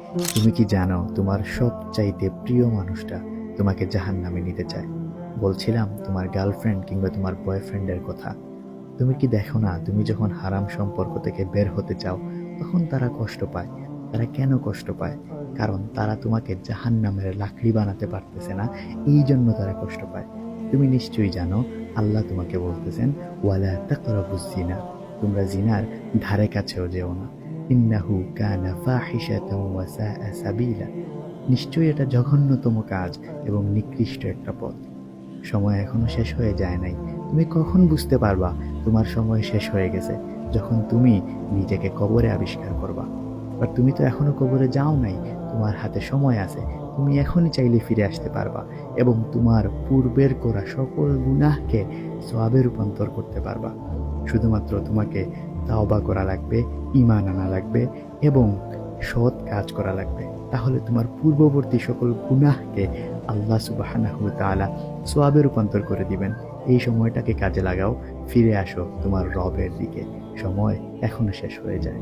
তুমি কি জানো তোমার সবচাইতে প্রিয় মানুষটা তোমাকে জাহান্নামে নিতে চায়? বলছিলাম তোমার গার্লফ্রেন্ড কিংবা তোমার বয়ফ্রেন্ডের কথা। তুমি কি দেখো না, তুমি যখন হারাম সম্পর্ক থেকে বের হতে চাও তখন তারা কষ্ট পায়। তারা কেন কষ্ট পায়? কারণ তারা তোমাকে জাহান্নামের লাকড়ি বানাতে পারতেছে না, এই জন্য তারা কষ্ট পায়। তুমি নিশ্চয়ই জানো আল্লাহ তোমাকে বলতেছেন, ওয়ালা তাকরাবুজ জিনা, তোমরা জিনার ধারে কাছেও যেও না। ইন্নাহু কানা ফাহিশাতাও ওয়া সাআ সাবিলা, নিশ্চয়ই এটা জঘন্যতম কাজ এবং নিকৃষ্ট একটা পথ। সময় এখনো শেষ হয়ে যায় নাই। তুমি কখন বুঝতে পারবা তোমার সময় শেষ হয়ে গেছে? যখন তুমি নিজেকে কবরে আবিষ্কার করবা। আর তুমি তো এখনো কবরে যাও নাই, তোমার হাতে সময় আছে। তুমি এখনই চাইলে ফিরে আসতে পারবা এবং তোমার পূর্বের করা সকল গুনাহকে সওয়াবে রূপান্তর করতে পারবা। শুধুমাত্র তোমাকে তাওবা করা লাগবে, ঈমান আনা লাগবে এবং সৎ কাজ করা লাগবে। তাহলে তোমার পূর্ববর্তী সকল গুনাহকে আল্লাহ সুবহানাহু ওয়া তাআলা সওয়াবে রূপান্তর করে দিবেন। এই সময়টাকে কাজে লাগাও, ফিরে আসো তোমার রবের দিকে। সময় এখনো শেষ হয়ে যায়।